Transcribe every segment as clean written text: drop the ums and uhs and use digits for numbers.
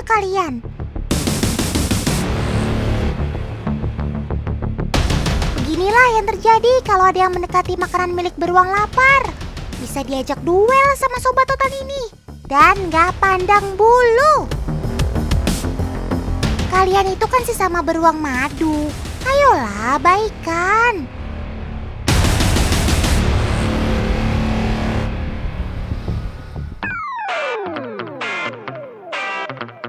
kalian. Beginilah yang terjadi kalau ada yang mendekati makanan milik beruang lapar. Bisa diajak duel sama sobat totan ini. Dan gak pandang bulu. Kalian itu kan sesama beruang madu. Ayolah, baikan.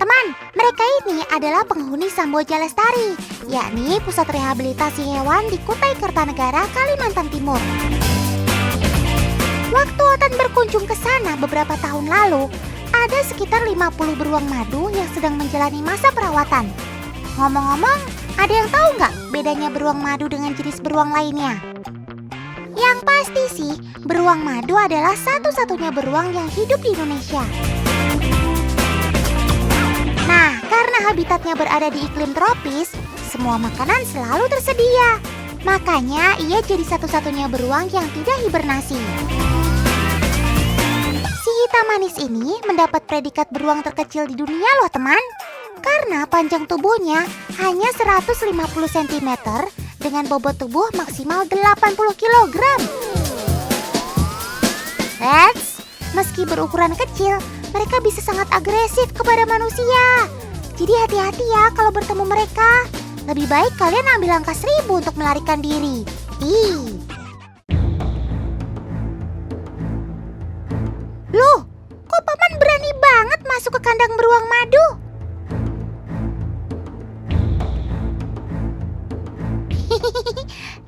Teman, mereka ini adalah penghuni Samboja Lestari, yakni pusat rehabilitasi hewan di Kutai Kertanegara, Kalimantan Timur. Waktu Otan berkunjung ke sana beberapa tahun lalu, ada sekitar 50 beruang madu yang sedang menjalani masa perawatan. Ngomong-ngomong, ada yang tahu nggak bedanya beruang madu dengan jenis beruang lainnya? Yang pasti sih, beruang madu adalah satu-satunya beruang yang hidup di Indonesia. Nah, karena habitatnya berada di iklim tropis, semua makanan selalu tersedia. Makanya ia jadi satu-satunya beruang yang tidak hibernasi. Si hitam manis ini mendapat predikat beruang terkecil di dunia loh teman. Karena panjang tubuhnya hanya 150 cm dengan bobot tubuh maksimal 80 kg. Meski berukuran kecil, mereka bisa sangat agresif kepada manusia. Jadi hati-hati ya kalau bertemu mereka. Lebih baik kalian ambil langkah 1000 untuk melarikan diri. Loh, kok paman berani banget masuk ke kandang beruang madu?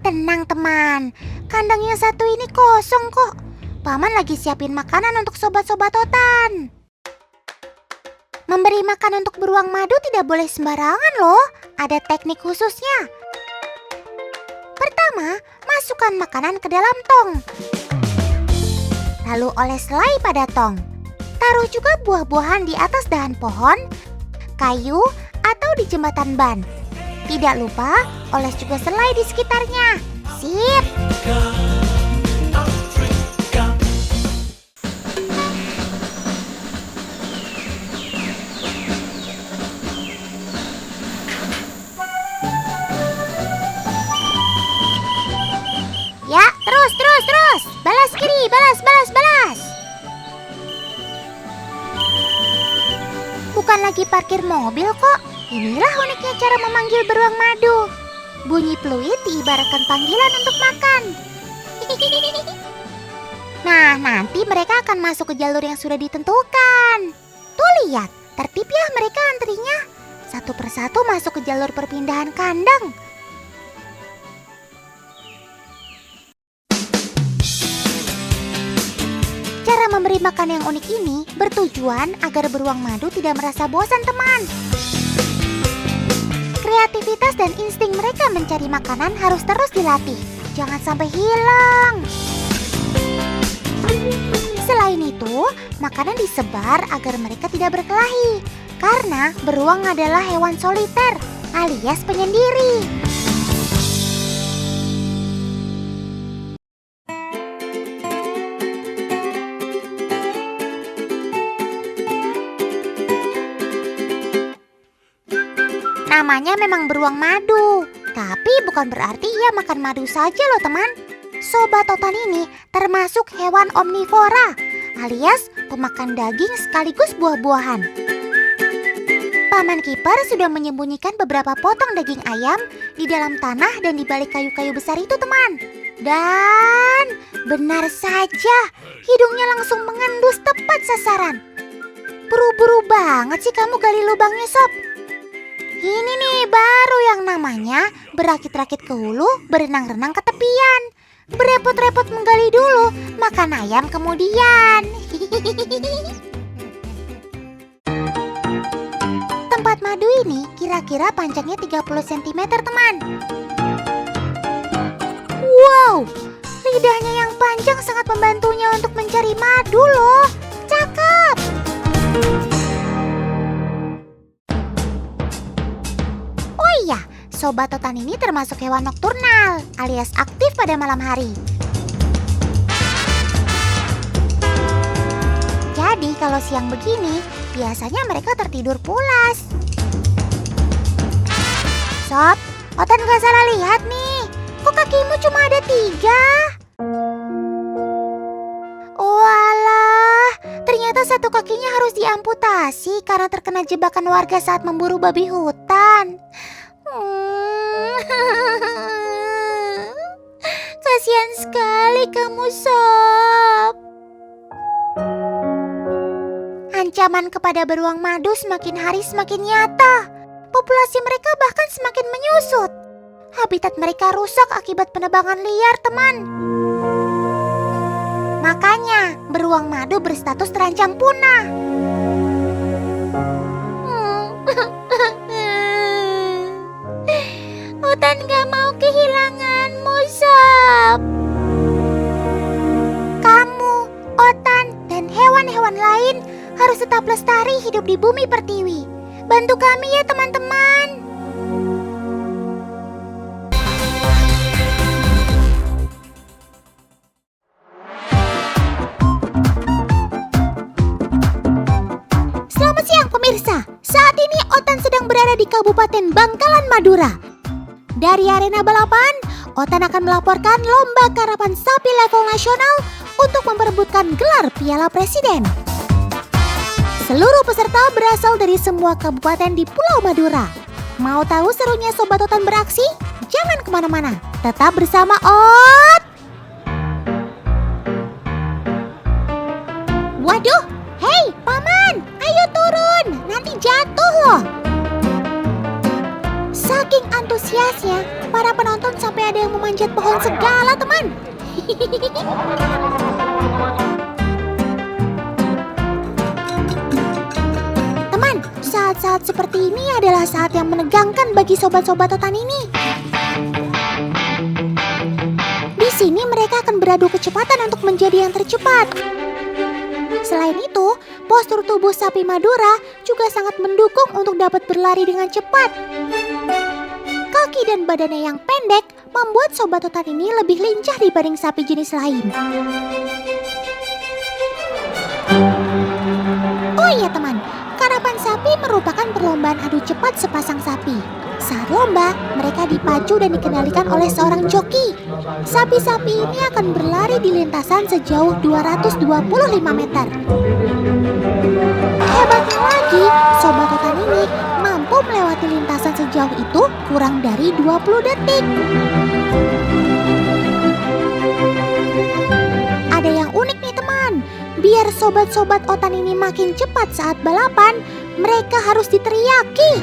Tenang teman, kandang yang satu ini kosong kok. Paman lagi siapin makanan untuk sobat-sobat totan. Memberi makan untuk beruang madu tidak boleh sembarangan loh. Ada teknik khususnya. Pertama, masukkan makanan ke dalam tong. Lalu oles selai pada tong. Taruh juga buah-buahan di atas dahan pohon, kayu, atau di jembatan ban. Tidak lupa, oles juga selai di sekitarnya. Sip! Ya, terus. Balas kiri, balas. Bukan lagi parkir mobil kok. Inilah uniknya cara memanggil beruang madu. Bunyi peluit diibaratkan panggilan untuk makan. Nah, nanti mereka akan masuk ke jalur yang sudah ditentukan. Tuh lihat, tertib ya mereka antrinya. Satu persatu masuk ke jalur perpindahan kandang. Cara memberi makan yang unik ini bertujuan agar beruang madu tidak merasa bosan teman. Kreativitas dan insting mereka mencari makanan harus terus dilatih. Jangan sampai hilang. Selain itu, makanan disebar agar mereka tidak berkelahi. Karena beruang adalah hewan soliter alias penyendiri. Namanya memang beruang madu, tapi bukan berarti ia makan madu saja loh teman. Sobat totan ini termasuk hewan omnivora, alias pemakan daging sekaligus buah-buahan. Paman Kiper sudah menyembunyikan beberapa potong daging ayam di dalam tanah dan di balik kayu-kayu besar itu teman. Dan benar saja, hidungnya langsung mengendus tepat sasaran. Buru-buru banget sih kamu gali lubangnya sob. Ini nih baru yang namanya berakit-rakit ke hulu, berenang-renang ke tepian. Berepot-repot menggali dulu, makan ayam kemudian. Tempat madu ini kira-kira panjangnya 30 cm teman. Wow, lidahnya yang panjang sangat membantunya untuk mencari madu loh. Cakep. Iya, sobat totan ini termasuk hewan nokturnal alias aktif pada malam hari. Jadi kalau kalau siang begini, biasanya mereka tertidur pulas. Sob, Otan gak salah lihat nih. Kok kakimu cuma ada 3? Walah, ternyata satu kakinya harus diamputasi karena terkena jebakan warga saat memburu babi hutan. Kasihan sekali kamu, Sob. Ancaman kepada beruang madu semakin hari semakin nyata. Populasi mereka bahkan semakin menyusut. Habitat mereka rusak akibat penebangan liar, teman. Makanya, beruang madu berstatus terancam punah. Otan gak mau kehilanganmu, Sob. Kamu, Otan, dan hewan-hewan lain harus tetap lestari hidup di bumi pertiwi. Bantu kami ya, teman-teman. Selamat siang pemirsa. Saat ini Otan sedang berada di Kabupaten Bangkalan, Madura. Dari arena balapan, Otan akan melaporkan lomba karapan sapi level nasional untuk memperebutkan gelar Piala Presiden. Seluruh peserta berasal dari semua kabupaten di Pulau Madura. Mau tahu serunya Sobat Otan beraksi? Jangan kemana-mana, tetap bersama Ot. Waduh, hei paman, ayo turun, nanti jatuh loh. Saking antusiasnya, para penonton sampai ada yang memanjat pohon segala, teman. Saat-saat seperti ini adalah saat yang menegangkan bagi sobat-sobat Otan ini. Di sini mereka akan beradu kecepatan untuk menjadi yang tercepat. Selain itu, postur tubuh sapi Madura juga sangat mendukung untuk dapat berlari dengan cepat. Kaki dan badannya yang pendek membuat sobat Otan ini lebih lincah dibanding sapi jenis lain. Oh iya teman, karapan sapi merupakan perlombaan adu cepat sepasang sapi. Saat lomba, mereka dipacu dan dikendalikan oleh seorang joki. Sapi-sapi ini akan berlari di lintasan sejauh 225 meter. Hebatnya lagi, Sobat Otan ini mampu melewati lintasan sejauh itu kurang dari 20 detik. Ada yang unik nih teman. Biar sobat-sobat Otan ini makin cepat saat balapan, mereka harus diteriaki.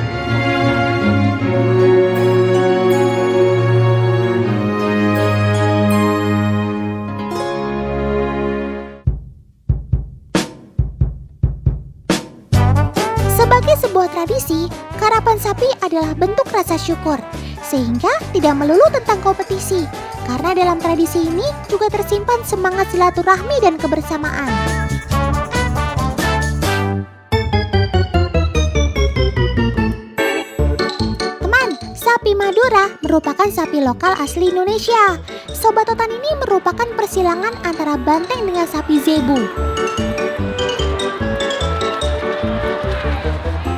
Sebagai sebuah tradisi, karapan sapi adalah bentuk rasa syukur, sehingga tidak melulu tentang kompetisi. Karena dalam tradisi ini juga tersimpan semangat silaturahmi dan kebersamaan. Teman, sapi Madura merupakan sapi lokal asli Indonesia. Sobat Otan ini merupakan persilangan antara banteng dengan sapi zebu.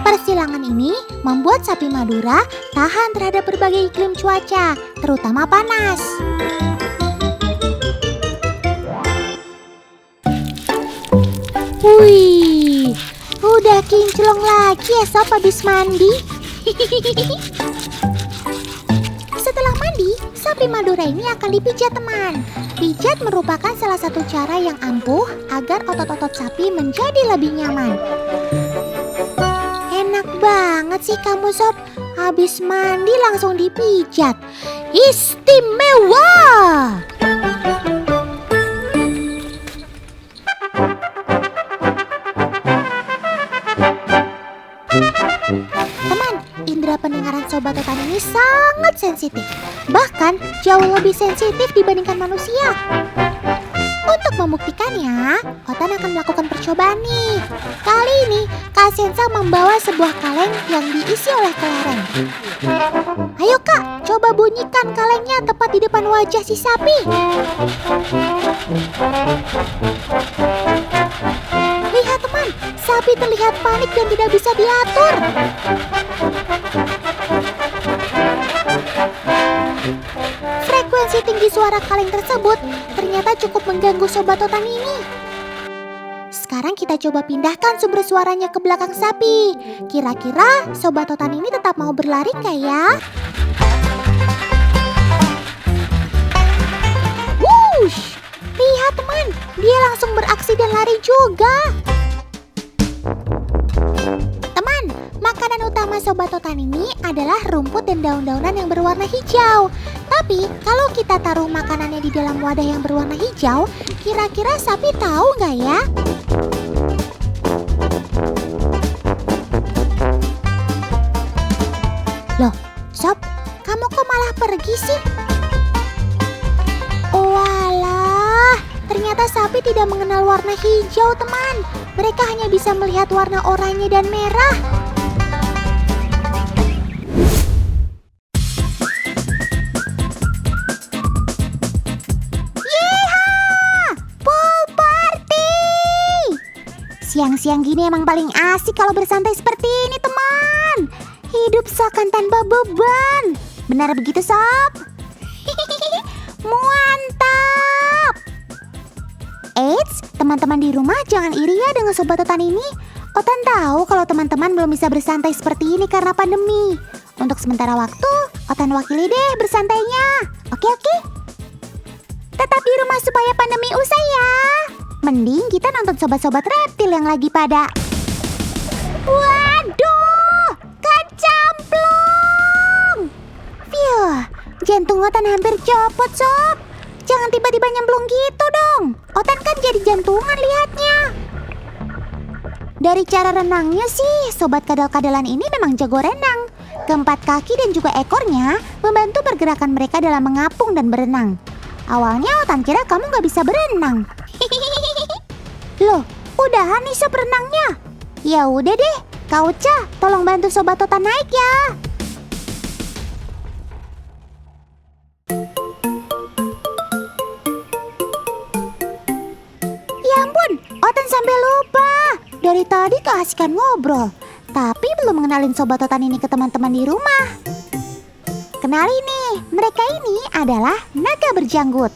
Persilangan ini membuat sapi Madura tahan terhadap berbagai iklim cuaca, terutama panas. Wih, udah kinclong lagi ya sob habis mandi. Setelah mandi, sapi Madura ini akan dipijat teman. Pijat merupakan salah satu cara yang ampuh agar otot-otot sapi menjadi lebih nyaman. Enak banget sih kamu sob, habis mandi langsung dipijat. Istimewa! Teman, indera pendengaran Sobat Otan ini sangat sensitif. Bahkan jauh lebih sensitif dibandingkan manusia. Untuk membuktikannya, Otan akan melakukan percobaan nih. Kali ini, Kak Sensa membawa sebuah kaleng yang diisi oleh kelereng. Ayo Kak, coba bunyikan kalengnya tepat di depan wajah si sapi. Lihat teman, terlihat panik dan tidak bisa diatur. Frekuensi tinggi suara kaleng tersebut ternyata cukup mengganggu Sobat Totan ini. Sekarang kita coba pindahkan sumber suaranya ke belakang sapi. Kira-kira Sobat Totan ini tetap mau berlari nggak ya? Wush! Lihat teman, dia langsung beraksi dan lari juga. Teman, makanan utama Sobat Totan ini adalah rumput dan daun-daunan yang berwarna hijau. Tapi kalau kita taruh makanannya di dalam wadah yang berwarna hijau, kira-kira sapi tahu nggak ya? Loh, Sob, kamu kok malah pergi sih? Walah, ternyata sapi tidak mengenal warna hijau, teman. Mereka hanya bisa melihat warna oranye dan merah. Yeehaw! Pool party! Siang-siang gini emang paling asik kalau bersantai seperti ini, teman. Hidup seakan tanpa beban. Benar begitu, Sob? Mantap! Eits, teman-teman di rumah jangan iri ya dengan Sobat Totan ini. Otan tahu kalau teman-teman belum bisa bersantai seperti ini karena pandemi. Untuk sementara waktu, Otan wakili deh bersantainya. Oke? Tetap di rumah supaya pandemi usai ya. Mending kita nonton sobat-sobat reptil yang lagi pada... Waduh! Kecamplung! Phew, jantung Otan hampir copot, Sob. Jangan tiba-tiba nyemplung gitu dong. Otan kan jadi jantungan lihatnya. Dari cara renangnya sih, sobat kadal-kadalan ini memang jago renang. Keempat kaki dan juga ekornya membantu pergerakan mereka dalam mengapung dan berenang. Awalnya Otan kira kamu gak bisa berenang. Loh, udahan nih Sob renangnya. Ya udah deh, Kak Uca, tolong bantu Sobat Totan naik ya. Ya ampun, Otan sampai lupa. Dari tadi keasikan ngobrol, tapi belum mengenalin Sobat Totan ini ke teman-teman di rumah. Kenalin nih, mereka ini adalah naga berjanggut.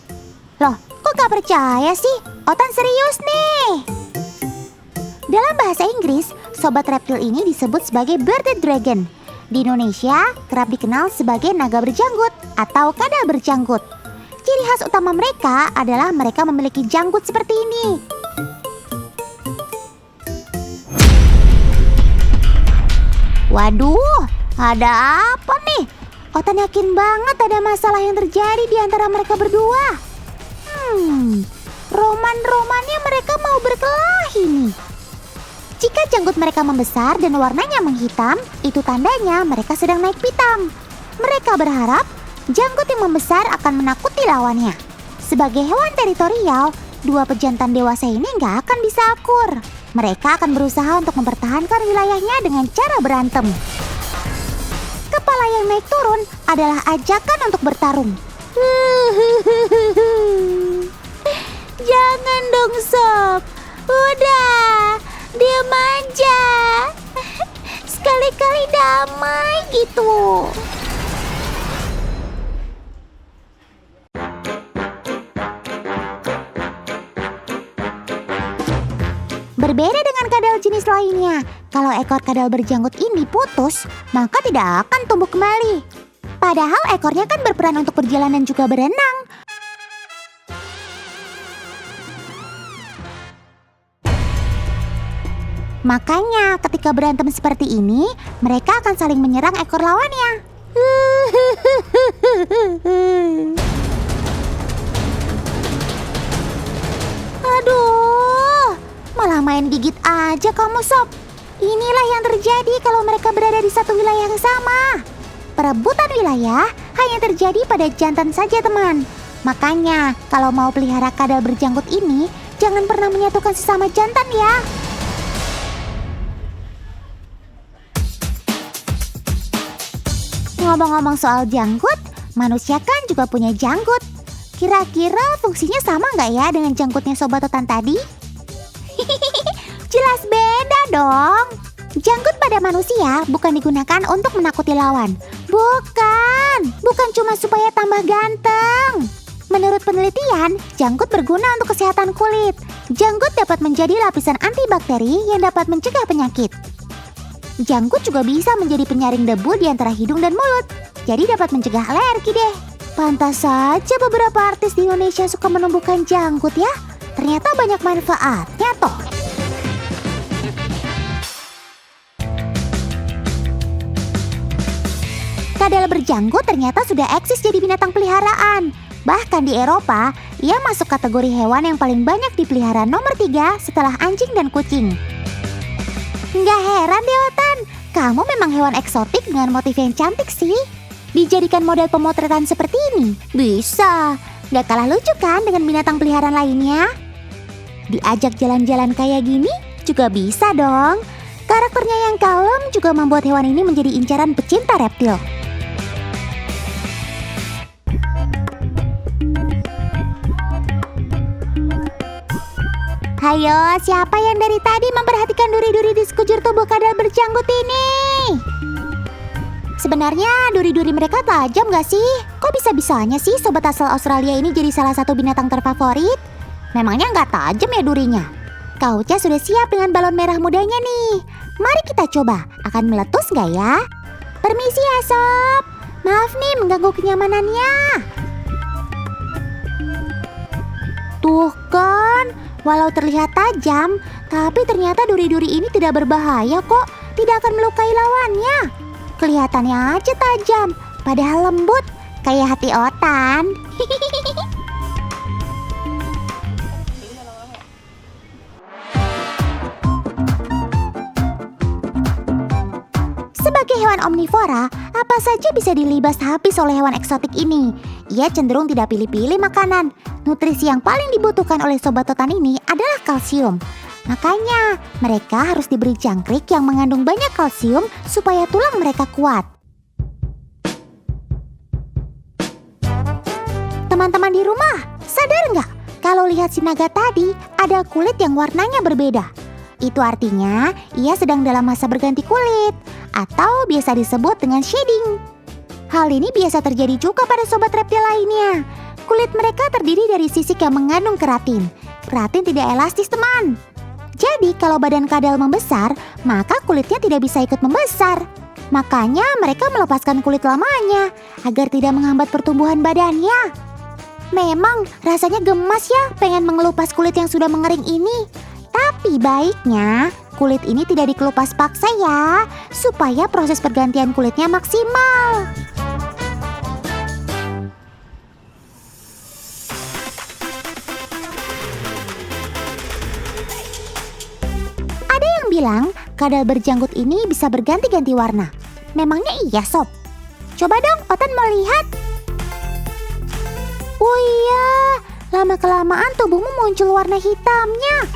Loh, kok gak percaya sih? Otan serius nih. Dalam bahasa Inggris, sobat reptil ini disebut sebagai bearded dragon. Di Indonesia, kerap dikenal sebagai naga berjanggut atau kadal berjanggut. Ciri khas utama mereka adalah mereka memiliki janggut seperti ini. Waduh, ada apa nih? Otan yakin banget ada masalah yang terjadi di antara mereka berdua. Roman-romannya mereka mau berkelahi nih. Jika janggut mereka membesar dan warnanya menghitam, itu tandanya mereka sedang naik pitam. Mereka berharap janggut yang membesar akan menakuti lawannya. Sebagai hewan teritorial, dua pejantan dewasa ini nggak akan bisa akur. Mereka akan berusaha untuk mempertahankan wilayahnya dengan cara berantem. Kepala yang naik turun adalah ajakan untuk bertarung. Jangan dong Sob, udah, diam aja. Sekali-kali damai gitu. Berbeda dengan kadal jenis lainnya, kalau ekor kadal berjanggut ini putus, maka tidak akan tumbuh kembali. Padahal ekornya kan berperan untuk berjalan dan juga berenang. Makanya ketika berantem seperti ini, mereka akan saling menyerang ekor lawannya. Aduh, malah main gigit aja kamu Sob. Inilah yang terjadi kalau mereka berada di satu wilayah yang sama. Perebutan wilayah hanya terjadi pada jantan saja teman. Makanya kalau mau pelihara kadal berjanggut ini, jangan pernah menyatukan sesama jantan ya. Ngomong-ngomong soal janggut, manusia kan juga punya janggut. Kira-kira fungsinya sama nggak ya dengan janggutnya Sobat Totan tadi? Jelas beda dong. Janggut pada manusia bukan digunakan untuk menakuti lawan. Bukan cuma supaya tambah ganteng. Menurut penelitian, janggut berguna untuk kesehatan kulit. Janggut dapat menjadi lapisan antibakteri yang dapat mencegah penyakit. Janggut juga bisa menjadi penyaring debu di antara hidung dan mulut. Jadi dapat mencegah alergi deh. Pantas saja beberapa artis di Indonesia suka menumbuhkan janggut ya. Ternyata banyak manfaatnya toh. Kadal berjanggut ternyata sudah eksis jadi binatang peliharaan. Bahkan di Eropa, ia masuk kategori hewan yang paling banyak dipelihara nomor 3 setelah anjing dan kucing. Nggak heran deh Otan, kamu memang hewan eksotik dengan motif yang cantik sih. Dijadikan model pemotretan seperti ini, bisa. Nggak kalah lucu kan dengan binatang peliharaan lainnya? Diajak jalan-jalan kayak gini juga bisa dong. Karakternya yang kalem juga membuat hewan ini menjadi incaran pecinta reptil. Hayo, siapa yang dari tadi memperhatikan duri-duri di sekujur tubuh kadal berjanggut ini? Sebenarnya duri-duri mereka tajam gak sih? Kok bisa-bisanya sih sobat asal Australia ini jadi salah satu binatang terfavorit? Memangnya nggak tajam ya durinya? Kauca sudah siap dengan balon merah mudanya nih. Mari kita coba, akan meletus nggak ya? Permisi ya sob, maaf nih mengganggu kenyamanannya. Tuh kan, walau terlihat tajam, tapi ternyata duri-duri ini tidak berbahaya kok. Tidak akan melukai lawannya. Kelihatannya aja tajam, padahal lembut, kayak hati Otan. Sebagai hewan omnivora, apa saja bisa dilibas habis oleh hewan eksotik ini. Ia cenderung tidak pilih-pilih makanan. Nutrisi yang paling dibutuhkan oleh sobat Otan ini adalah kalsium. Makanya, mereka harus diberi jangkrik yang mengandung banyak kalsium supaya tulang mereka kuat. Teman-teman di rumah, sadar nggak? Kalau lihat si naga tadi, ada kulit yang warnanya berbeda. Itu artinya ia sedang dalam masa berganti kulit, atau biasa disebut dengan shedding. Hal ini biasa terjadi juga pada sobat reptil lainnya. Kulit mereka terdiri dari sisik yang mengandung keratin. Keratin tidak elastis, teman. Jadi kalau badan kadal membesar, maka kulitnya tidak bisa ikut membesar. Makanya mereka melepaskan kulit lamanya agar tidak menghambat pertumbuhan badannya. Memang rasanya gemas ya pengen mengelupas kulit yang sudah mengering ini. Tapi baiknya kulit ini tidak dikelupas paksa ya, supaya proses pergantian kulitnya maksimal. Ada yang bilang kadal berjanggut ini bisa berganti-ganti warna. Memangnya iya sob? Coba dong Otan mau lihat. Oh iya, lama-kelamaan tubuhmu muncul warna hitamnya.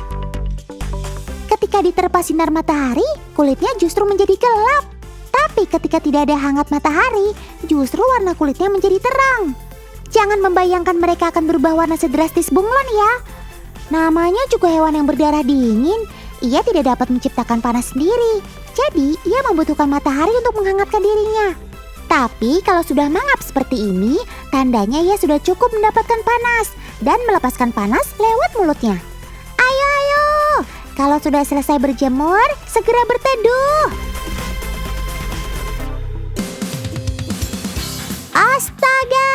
Ketika diterpa sinar matahari, kulitnya justru menjadi gelap. Tapi ketika tidak ada hangat matahari, justru warna kulitnya menjadi terang. Jangan membayangkan mereka akan berubah warna sedrastis bunglon ya. Namanya juga hewan yang berdarah dingin. Ia tidak dapat menciptakan panas sendiri. Jadi, ia membutuhkan matahari untuk menghangatkan dirinya. Tapi kalau sudah mangap seperti ini, tandanya ia sudah cukup mendapatkan panas dan melepaskan panas lewat mulutnya. Ayo, kalau sudah selesai berjemur, segera berteduh. Astaga!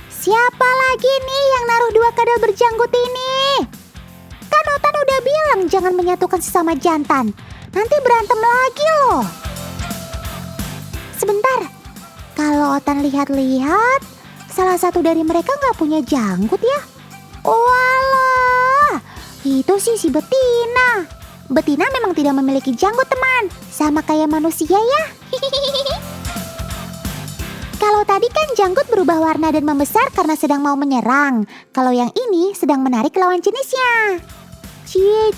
Siapa lagi nih yang naruh 2 kadal berjanggut ini? Kan Otan udah bilang jangan menyatukan sesama jantan. Nanti berantem lagi loh. Sebentar, kalau Otan lihat-lihat, salah satu dari mereka nggak punya janggut ya? Walah, itu sih si betina. Betina memang tidak memiliki janggut teman, sama kayak manusia ya. Kalau tadi kan janggut berubah warna dan membesar karena sedang mau menyerang. Kalau yang ini sedang menarik lawan jenisnya. Cie.